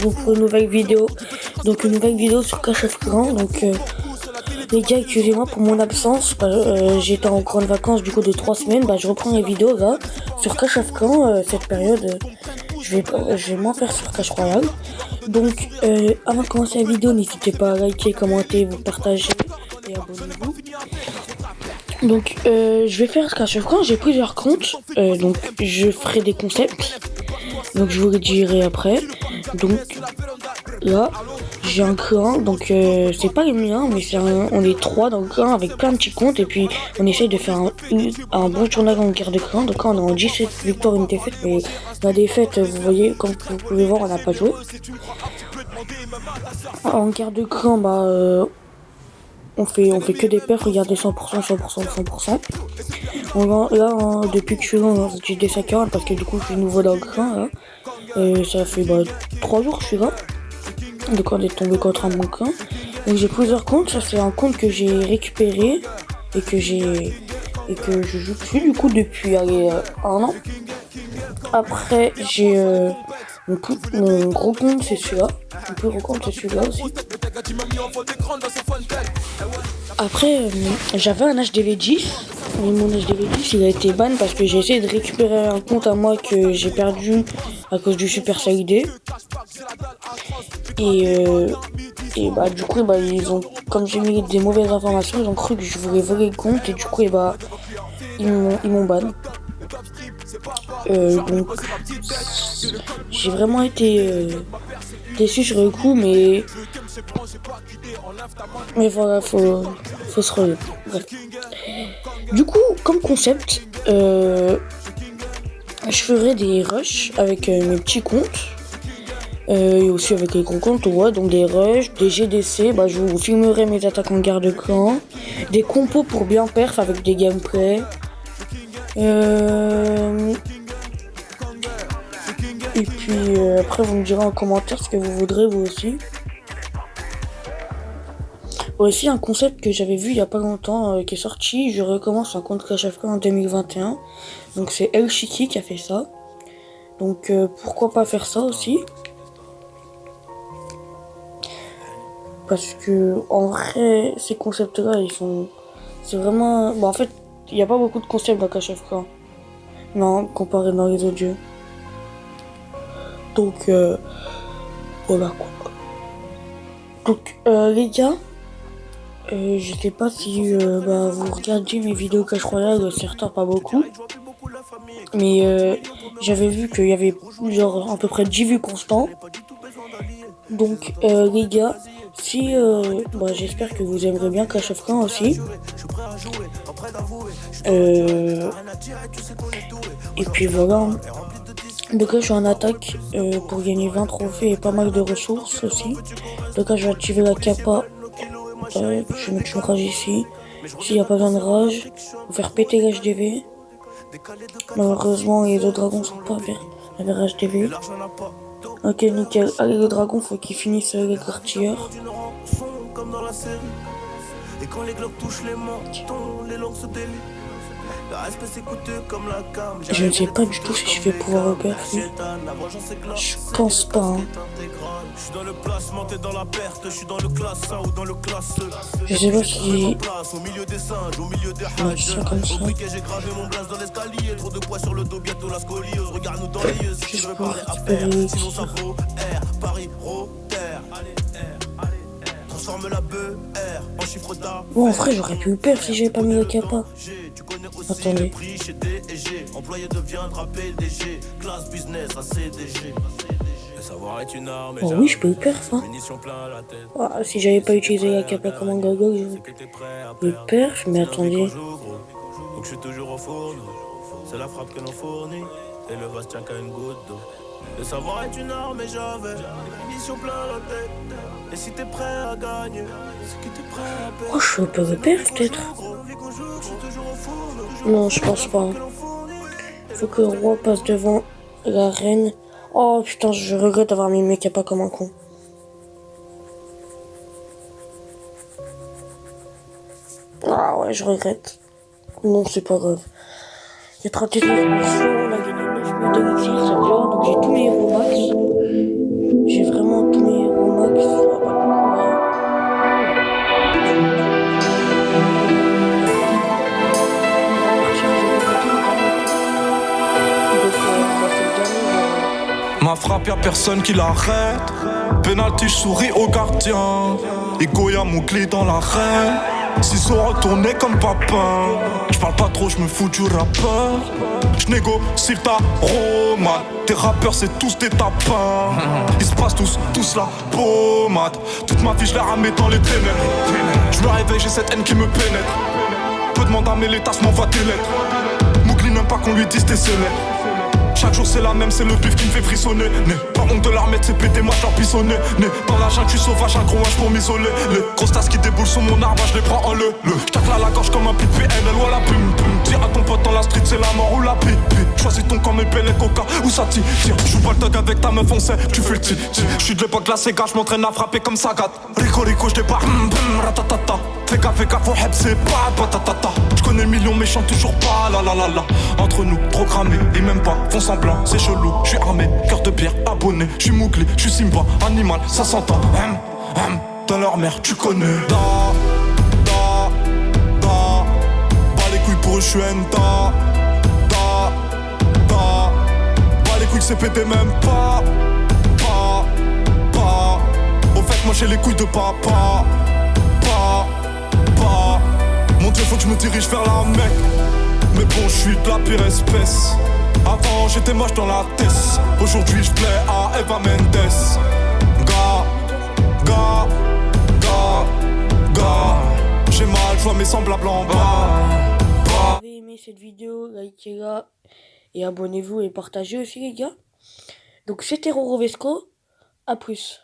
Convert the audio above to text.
Donc pour une nouvelle vidéo, sur Clash of Clans. Donc les gars, excusez-moi pour mon absence, j'étais en grande vacances du coup de 3 semaines. Je reprends les vidéos là sur Clash of Clans. Cette période, je vais m'en faire sur Clash Royale. Donc avant de commencer la vidéo, n'hésitez pas à liker, commenter, vous partager et abonnez-vous. Donc je vais faire Clash of Clans, j'ai plusieurs comptes, donc je ferai des concepts. Donc je vous le dirai après. Donc là j'ai un clan, donc c'est pas les miens, mais on est 3 dans le clan avec plein de petits comptes. Et puis on essaye de faire un bon tournoi en guerre de clan. Donc là on est en 17 victoires, une défaite. Mais la défaite, vous voyez, comme vous pouvez voir, on n'a pas joué. En guerre de clan, on fait que des perfs, regardez, 100%, 100%, 100%. Là, depuis que je suis là, j'ai des 5 parce que du coup je suis nouveau dans le clan là. Ça fait 3 jours que je suis là. Donc on est tombé contre un bon clan. Donc j'ai plusieurs comptes. Ça c'est un compte que j'ai récupéré et que je joue dessus du coup depuis 1 an. Après j'ai mon gros compte, c'est celui-là. Mon plus gros compte, c'est celui-là aussi. Après j'avais un HDV10. Mais mon HDV10 il a été ban parce que j'ai essayé de récupérer un compte à moi que j'ai perdu à cause du Supercell ID. Et du coup ils ont, comme j'ai mis des mauvaises informations, ils ont cru que je voulais voler le compte et du coup ils m'ont ban. Donc j'ai vraiment été déçu sur le coup, mais voilà, faut se relever. Bref. Du coup, comme concept, je ferai des rushs avec mes petits comptes. Et aussi avec les gros comptes, ouais, donc des rushs, des GDC, je vous filmerai mes attaques en guerre de clan, des compos pour bien perf avec des gameplays. Et puis après vous me direz en commentaire ce que vous voudrez vous aussi. Aussi un concept que j'avais vu il y a pas longtemps qui est sorti, je recommence un compte Clash of Clans en 2021. Donc c'est El Chiki qui a fait ça. Donc pourquoi pas faire ça aussi. Parce que en vrai ces concepts là c'est vraiment, en fait il n'y a pas beaucoup de concepts dans Clash of Clans. Non, comparé dans les autres jeux. Donc voilà quoi. Donc les gars, je sais pas si vous regardez mes vidéos Clash Royale, certains pas beaucoup. Mais j'avais vu qu'il y avait à peu près 10 vues constants. Donc les gars, si j'espère que vous aimerez bien Clash of Clans aussi. Et puis voilà. Donc là je suis en attaque pour gagner 20 trophées et pas mal de ressources aussi. Donc là je vais activer la capa. Je vais mettre une rage ici. S'il n'y a pas besoin de rage, on va faire péter l'HDV. Malheureusement les autres dragons sont pas vers HDV. Ok, nickel. Allez, le dragon, faut qu'il finisse les artilleurs. Je ne sais pas du tout si je vais pouvoir repercer. Je pense pas. Hein. Je sais pas si... Je vais ça comme ça. Juste pour récupérer les tirs. Bon, en vrai, j'aurais pu le perdre si j'avais pas mis le capa. Attendez. Oh oui, je peux le perdre, ça. Si j'avais pas utilisé la capa comme un gogol, je le perds, mais attendez. Donc je suis toujours au fourneau. C'est la frappe que l'on fournit. Et le vase tient qu'à une goutte d'eau. Le savoir est une arme et j'avais une mission plein la tête. Et si t'es prêt à gagner, c'est que t'es prêt à perdre. Oh, je peux le perdre peut-être. Non, je pense pas. Faut que le roi passe devant la reine. Oh putain, je regrette d'avoir mis mes capas comme un con. Ah ouais. Ouais, je regrette. Non, c'est pas grave. Il y a 39 missions, on a gagné 9 000 d'élixir, c'est bien. Donc j'ai tous mes héros max. J'ai vraiment tous mes héros max. Ah, pas beaucoup, hein. Ma frappe, y'a personne qui l'arrête. Penalty, je souris au gardien. Et Goya, mon clé dans l'arène. Ciseaux retournés comme papin. J'parle pas trop, j'me fous du rappeur. J'négocie ta romade. Tes rappeurs, c'est tous des tapins. Ils se passent tous la pommade. Toute ma vie, je les ramais dans les ténèbres. J'me réveille, j'ai cette haine qui me pénètre. Peu demande à mes tasses, m'envoie des lettres. Mougli n'aime pas qu'on lui dise t'es célèbre. Chaque jour c'est la même, c'est le bif qui me fait frissonner. Né, pas honte de l'armée, c'est pété, moi j'en pissonné. Né, dans la jungle, je suis sauvage, un gros H pour m'isoler. Les grosses tasses qui déboulent sur mon arbre, je les prends en le. J'tacle à la gorge comme un pipi, PNL ou à la pum pum. Dire à ton pote dans la street, c'est la mort ou la pipi. Choisis ton camp, mes pellets, coca ou ça tire. J'joue pas le dog avec ta meuf, on sait, tu fais le ti. J'suis de l'époque de la Sega, j'm'entraîne à frapper comme Sagat. Rico Rico, j'débarque, ratatata. Fais gaffe, faut heb, c'est pas patatata. J'connais le million, mais chante toujours pas, la la la la. Entre nous, trop cramé, et même pas, font semblant, c'est chelou. J'suis armé, cœur de pierre, abonné. J'suis Mowgli, j'suis Simba, animal, ça s'entend. Dans leur mère, tu connais. Bas les couilles pour eux, j'suis Enta. Bas les couilles, c'est pété même pas. Au fait, moi j'ai les couilles de papa. Mon Dieu, faut que je me dirige vers la Mecque. Mais bon, je suis de la pire espèce. Avant, j'étais moche dans la tête. Aujourd'hui, je plais à Eva Mendes. J'ai mal, je vois mes semblables en bas. Si vous avez aimé cette vidéo, likez-la et abonnez-vous et partagez aussi les gars. Donc c'était Rorovesco, à plus.